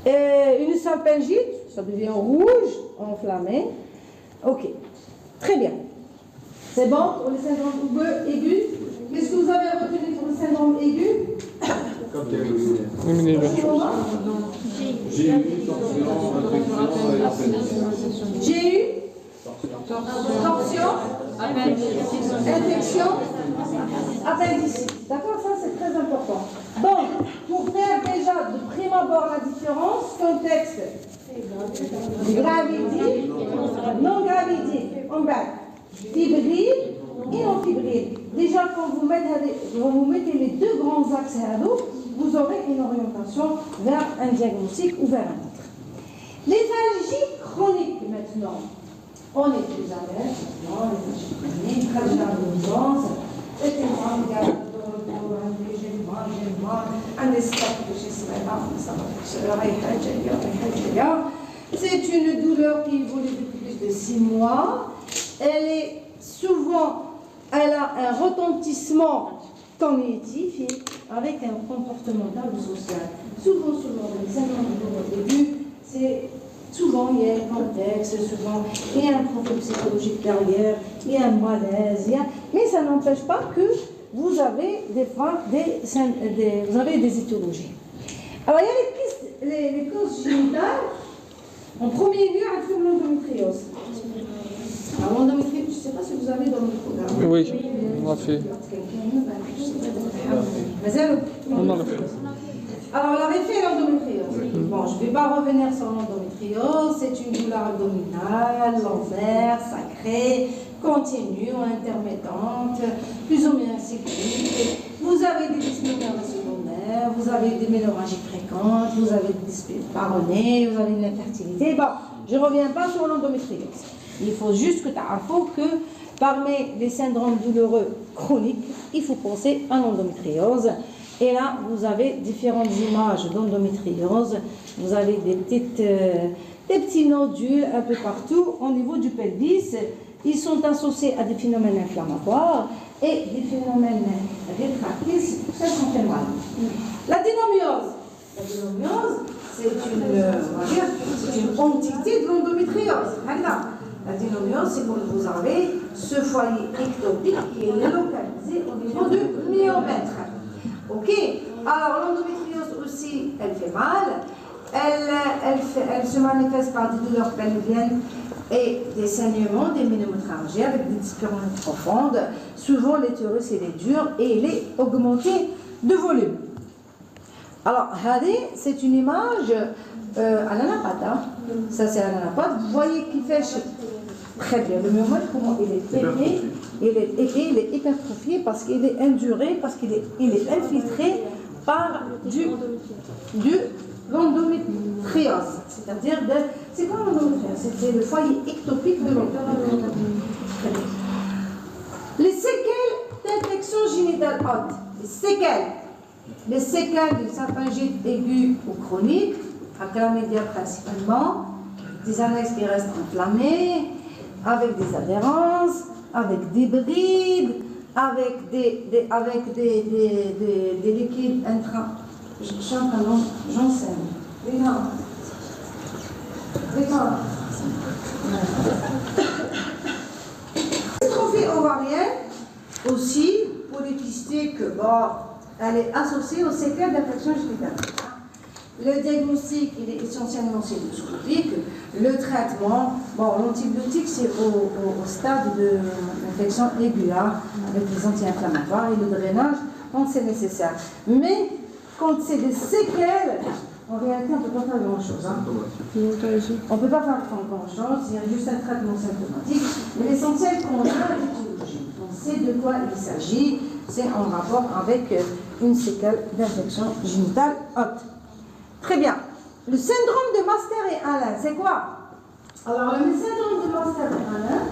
Une salpingite, ça devient rouge, enflammé. Ok, très bien. C'est bon pour le syndrome aigu. Qu'est-ce que vous avez retenu pour le syndrome aigu?
J'ai eu une torsion,
J'ai eu torsion, infection, appendicite. D'accord, ça c'est très important. Donc, pour faire déjà de prime abord la différence, contexte gravité, non gravité, en bas, fibrile et non fibrile. Déjà, quand vous mettez les deux grands axes à l'eau, vous aurez une orientation vers un diagnostic ou vers un autre. Les algies chroniques maintenant. On est plus à l'aise maintenant, les algies chroniques, traduction c'est une douleur qui évolue depuis plus de 6 mois. Elle a un retentissement cognitif et avec un comportemental ou social. Souvent, les syndromes de début, c'est souvent il y a un contexte, souvent il y a un profil psychologique derrière, il y a un malaise, mais ça n'empêche pas que vous avez des fois des étiologies. Alors il y a les causes génitales. En premier lieu, avec l'endométriose. Alors l'endométriose, je ne sais pas si vous avez dans le programme.
Oui, on l'a fait. On l'a fait.
Alors, on avait fait l'endométriose. Bon, je ne vais pas revenir sur l'endométriose. C'est une douleur abdominale, lombaire, sacrée, continue ou intermittente, plus ou moins cyclique. Vous avez des dysménorrhées secondaires, vous avez des ménorrhagies fréquentes, vous avez des disputes baronnées, vous avez une infertilité. Bon, je ne reviens pas sur l'endométriose. Il faut juste que tu aies info que parmi les syndromes douloureux chroniques, il faut penser à l'endométriose. Et là, vous avez différentes images d'endométriose. Vous avez des petits nodules un peu partout au niveau du pelvis. Ils sont associés à des phénomènes inflammatoires et des phénomènes rétractés, c'est pour ça qu'on fait mal. La dénomiose. La dénomiose, c'est une entité de l'endométriose. La dénomiose, c'est quand vous avez ce foyer ectopique qui est localisé au niveau du myomètre. Ok. Alors l'endométriose aussi, elle fait mal. Elle se manifeste par des douleurs pelviennes et des saignements, des ménométralgies avec des dyspareunies profondes. Souvent l'utérus il est dur et il est augmenté de volume. Alors, Hadi, c'est une image à l'anapathe. Ça, c'est à l'anapathe. Vous voyez qu'il fait très bien. Le myomètre, comment il est épais, il est hypertrophié parce qu'il est induré, parce qu'il est infiltré par l'endométriose. C'est-à-dire, c'est quoi l'endométriose? C'est le foyer ectopique de l'endométriose. Les séquelles d'infection génitale haute. Les séquelles d'une sympharingite aiguë ou chronique, à chlamydia principalement, des annexes qui restent inflammées, avec des adhérences, avec des brides, avec des liquides intra. J'enseigne. Dystrophie ovarienne aussi polycystique, elle est associée aux séquelles d'infection génitale. Le diagnostic, il est essentiellement cystoscopique. Le traitement, l'antibiotique, c'est au stade de l'infection aiguë, avec les anti-inflammatoires et le drainage quand c'est nécessaire. Mais quand c'est des séquelles, en réalité, on ne peut pas faire grand-chose. On ne peut pas faire grand-chose, il y a juste un traitement symptomatique. Mais l'essentiel, qu'on a l'étiologie, on sait de quoi il s'agit, c'est en rapport avec une séquelle d'infection génitale haute. Très bien. Le syndrome de Master et Alain, c'est quoi? Alors, le syndrome de Master et Alain,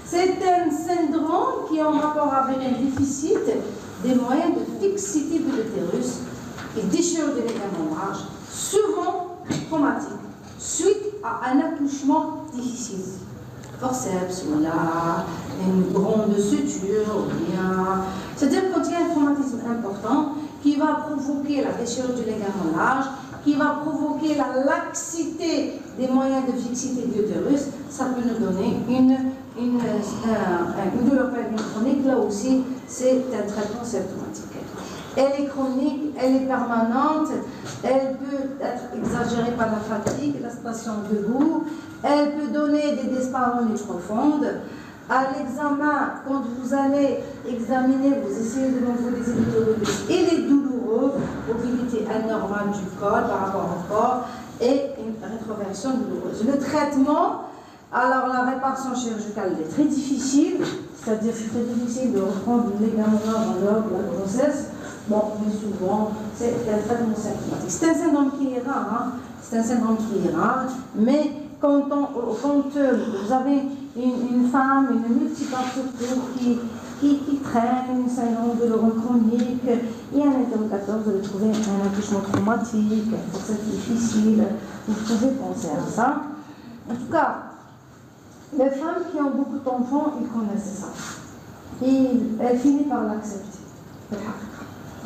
c'est un syndrome qui est en rapport avec un déficit des moyens de fixité de l'utérus et déchirure des ligaments larges, souvent traumatique, suite à un accouchement difficile. Forceps, voilà, une grande suture, ou bien. C'est-à-dire quand il y a un traumatisme important qui va provoquer la déchirure du ligament large, qui va provoquer la laxité des moyens de fixité de l'utérus, ça peut nous donner une douleur pelvienne chronique. Là aussi, c'est un traitement symptomatique. Elle est chronique, elle est permanente, elle peut être exagérée par la fatigue, la station debout, elle peut donner des dyspareunies profondes. À l'examen, quand vous allez examiner, vous essayez de l'envoyer des utérus, il est douloureux, mobilité anormale du corps par rapport au corps et une rétroversion douloureuse. Le traitement, alors la réparation chirurgicale est très difficile, c'est-à-dire c'est très difficile de reprendre le ligament large en dehors de la grossesse. Mais souvent, c'est un traitement symptomatique. C'est un syndrome qui est rare, mais quand vous avez une femme, une multipartiture qui traîne un syndrome de l'oreille chronique, il y a un interrogateur, vous allez trouver un accouchement traumatique, pour ça c'est difficile, vous pouvez penser à ça. En tout cas, les femmes qui ont beaucoup d'enfants, ils connaissent ça. Et elles finissent par l'accepter.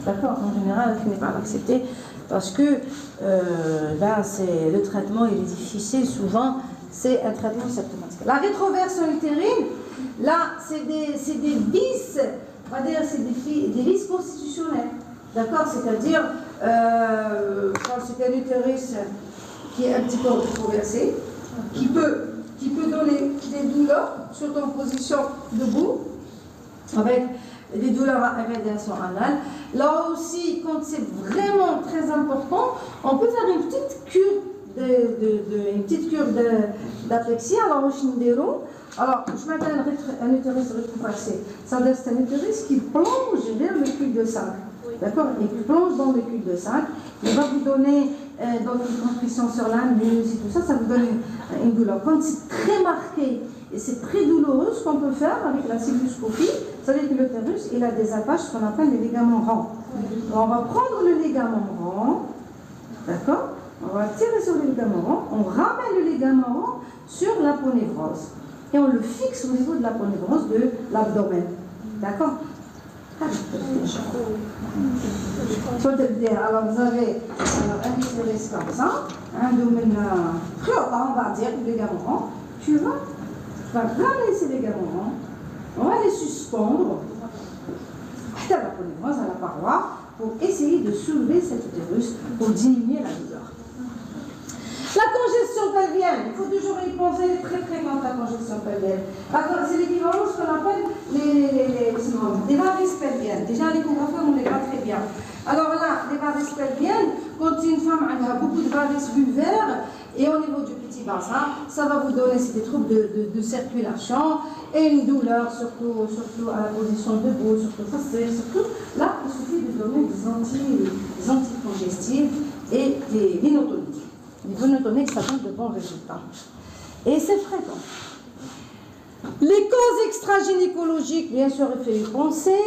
D'accord, en général, elle finit par l'accepter parce que le traitement il est difficile, souvent c'est un traitement symptomatique. La rétroversion utérine, là c'est des vices, on va dire c'est des vices constitutionnels. D'accord, c'est-à-dire quand c'est un utérus qui est un petit peu rétroversé, qui peut donner des douleurs, surtout en position debout, avec des douleurs à irradiation anale. Là aussi, quand c'est vraiment très important, on peut faire une petite cure d'aplexie. Alors, au Shindero, je m'appelle un utérus rétroversé. C'est un utérus qui plonge vers le cul de 5. D'accord? Il plonge dans le cul de 5. Il va vous donner dans une transmission sur l'anus et tout ça, ça vous donne une douleur. Quand c'est très marqué et c'est très douloureux, ce qu'on peut faire avec la cystoscopie, vous savez que l'utérus, il a des attaches, ce qu'on appelle les ligaments rangs. On va prendre le ligament rond, d'accord? On va tirer sur le ligament rond, on ramène le ligament rond sur l'aponévrose et on le fixe au niveau de l'aponévrose de l'abdomen, d'accord? Alors vous avez un utérus comme ça, un domaine on va dire les ligaments. Tu vas ramener ces ligaments, on va les suspendre à la paroi pour essayer de soulever cet utérus pour diminuer la douleur. La congestion pelvienne, il faut toujours y penser, elle est très fréquente la congestion pelvienne. C'est l'équivalent de ce qu'on appelle les varices pelviennes. Déjà, l'échographie, on ne les voit très bien. Alors là, les varices pelviennes, quand une femme a beaucoup de varices vulvaires, et au niveau du petit bassin, ça va vous donner des troubles de circulation et une douleur, surtout à la position debout, surtout facile, surtout. Là, il suffit de donner des anticongestifs et des vinotoniques. Les vinotoniques, ça donne de bons résultats. Et c'est fréquent. Les causes extragynécologiques, bien sûr, il faut y penser.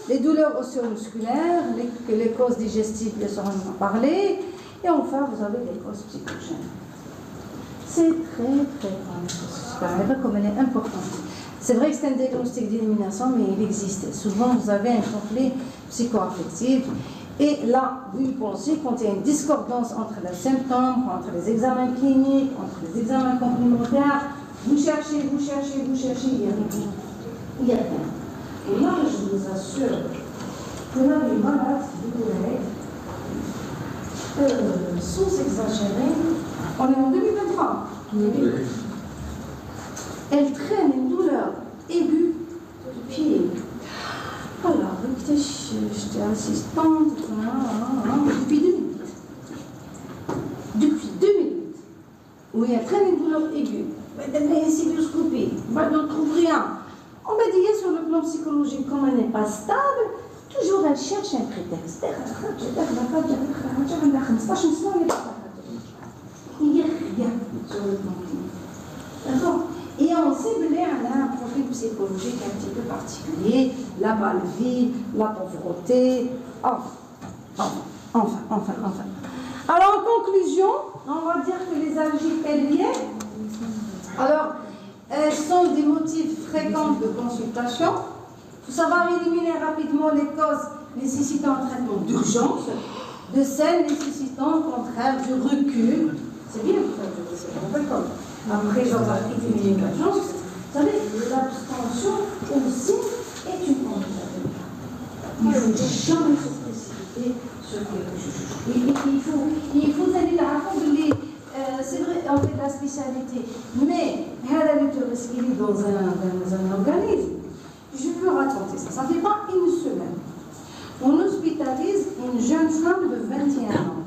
Les douleurs osseo-musculaires, les causes digestives, bien sûr, on en a parlé. Et enfin, vous avez les causes psychogènes. C'est très comme elle est importante. C'est vrai que c'est un diagnostic d'élimination, mais il existe. Souvent, vous avez un conflit psycho-affectif. Et là, vous y pensez, quand il y a une discordance entre les symptômes, entre les examens cliniques, entre les examens complémentaires, vous cherchez, il n'y a rien. Il n'y a rien. Et là, je vous assure que là, les malades, vous verrez, sans exagérer, on est en 2023. Elle traîne une douleur aiguë de pied. Alors, j'étais assistante depuis 2 minutes. Depuis 2 minutes. Oui, elle traîne une douleur aiguë. Une cystoscopie, on ne trouve rien. On m'a dit sur le plan psychologique, comme elle n'est pas stable, toujours elle cherche un prétexte. Il n'y a rien sur le plan clinique. D'accord? Et on sait que elle a un profil psychologique un petit peu particulier, la balle vide, la pauvreté, enfin. Alors en conclusion, on va dire que les allergies pelviennes, alors elles sont des motifs fréquents de consultation. Il faut savoir éliminer rapidement les causes nécessitant un traitement d'urgence, de celles nécessitant au contraire du recul. C'est bien pour ça que c'est fréquent. Après, j'en vais éliminer l'urgence. Vous savez, l'abstention aussi est une condition. Il ne faut jamais se précipiter sur quelque chose. Il faut aller à la c'est vrai, on fait de la spécialité, mais l'utérus, il est dans un organisme. Je peux raconter ça. Ça ne fait pas une semaine. On hospitalise une jeune femme de 21 ans,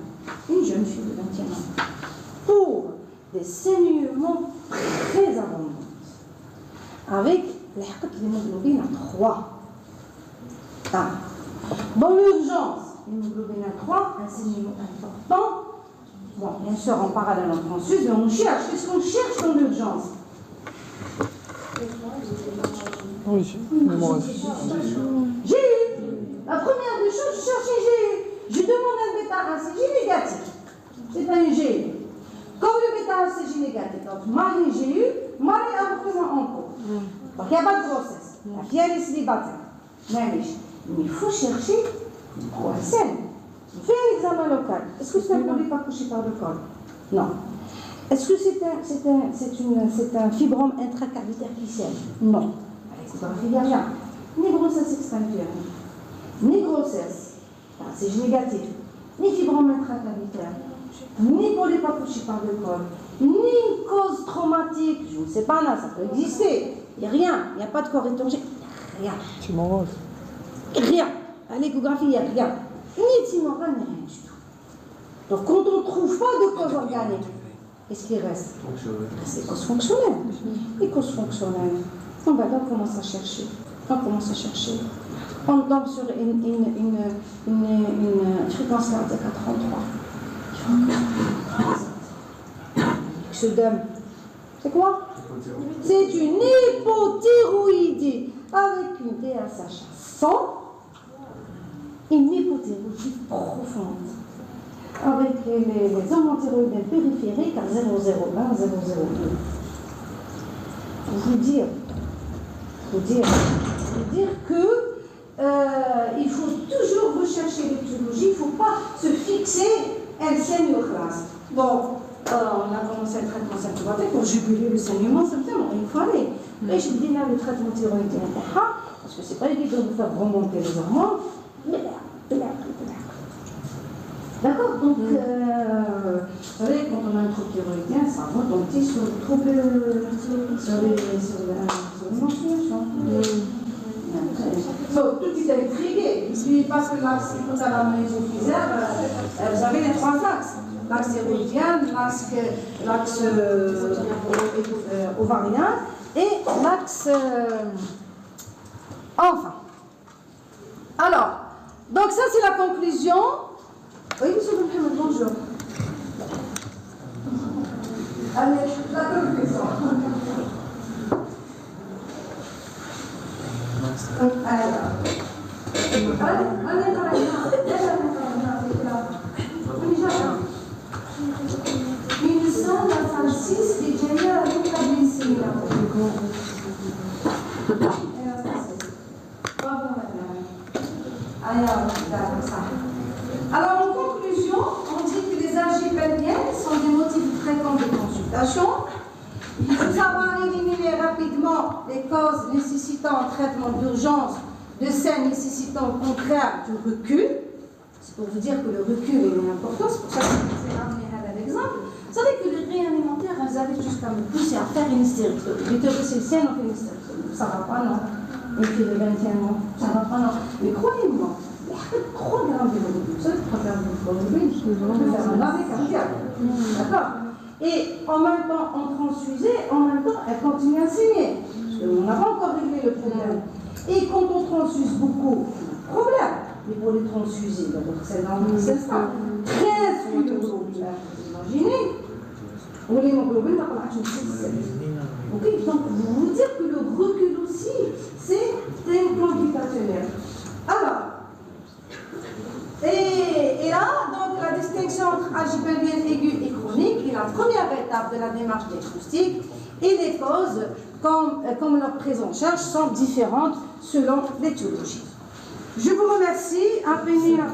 une jeune fille de 21 ans, pour des saignements très abondants, avec l'hémoglobine à 3. Dans l'urgence, l'hémoglobine à 3, un saignement important. Bon, bien sûr, en parallèle, on transfuse, mais on cherche. Qu'est-ce qu'on cherche dans l'urgence?
Oui, l'hémorragie.
J'ai eu. La première des choses, je cherchais j'ai eu. Je demande un bêta-ACJ négatif. C'est pas une GU. Comme le bêta-ACJ négatif, donc mari j'ai eu, mari avortement en cours. Donc il n'y a pas de grossesse. La fille elle est célibataire. Mais il faut chercher pour la scène. Fais un examen local. Est-ce que c'est un polype accouché par le col? Non. Est-ce que c'est un fibrome intracavitaire qui saigne? Non. Il n'y a rien. Ni grossesse extinctuelle, ni grossesse, c'est négatif, ni fibrome intracavitaire, ni polype accouché par le col, ni cause traumatique. Je ne sais pas là, ça peut exister. Il n'y a rien. Il n'y a pas de corps étranger. Rien.
Tumorale.
Rien. À l'échographie, il n'y a rien. Ni tumorale, ni rien du tout. Donc, quand on ne trouve pas de cause organique, qu'est-ce qui reste? C'est les causes fonctionnelles. Les causes fonctionnelles. On va donc commencer à chercher. On commence à chercher. On tombe sur une fréquence cardiaque à 33. Ce dame, c'est quoi? C'est une hypothyroïdie avec une TSH à 100. Une hypothyroïdie profonde, avec les hormones thyroïdiennes périphériques à 0,01, 0,02. Vous dire que l'étiologie, il ne faut pas se fixer un saigne classe. Donc, on a commencé le traitement symptomatique pour juguler le saignement symptôme, il faut aller. Mais je dis là le traitement thyroïdien, parce que c'est pas évident de faire remonter les hormones. D'accord. Donc, vous savez, quand on a un trouble thyroïdien, ça retentit sur le trouble, sur les menstruations. Donc, tout est intrigué. Il ne suffit pas que l'axe hypothalamo hypophysaire, vous avez les trois axes. L'axe thyroïdien, l'axe ovarien et l'axe enfin. Alors, donc ça c'est la conclusion. Oui, monsieur Mohamed, bonjour. Allez, la conclusion. Alors, en conclusion, on dit que les algies pelviennes sont des motifs fréquents de consultation. Il faut savoir éliminer rapidement les causes nécessitant un traitement d'urgence de scènes nécessitant au contraire du recul. C'est pour vous dire que le recul est important, c'est pour ça que je vous ai ramené à l'exemple. Vous savez que les réanimateurs, elles avaient jusqu'à me pousser à faire une hystérectomie. Les théoriciens ont fait une hystérectomie. Ça va pas, non. Une fille de 21 ans, ça va pas, non. Mais croyez-moi, il y a 3 grammes d'hémoglobine. Vous savez, 3 grammes d'hémoglobine, on peut faire un arrêt cardiaque. D'accord. Et en même temps, on transfusait, en même temps, elle continue à saigner. Parce qu'on n'a pas encore réglé le problème. Et quand on transfuse beaucoup, problème. Mais pour les transfuser, c'est dans ça. 13 globulines, vous imaginez? Ou l'hémoglobine, on va ok, donc vous dire que le recul aussi, c'est une complicationnelle. Alors, et là, donc la distinction entre algie pelvienne aiguë et chronique est la première étape de la démarche diagnostique et les causes, comme leur prise en charge, sont différentes selon l'étiologie. Je vous remercie. Apprenez la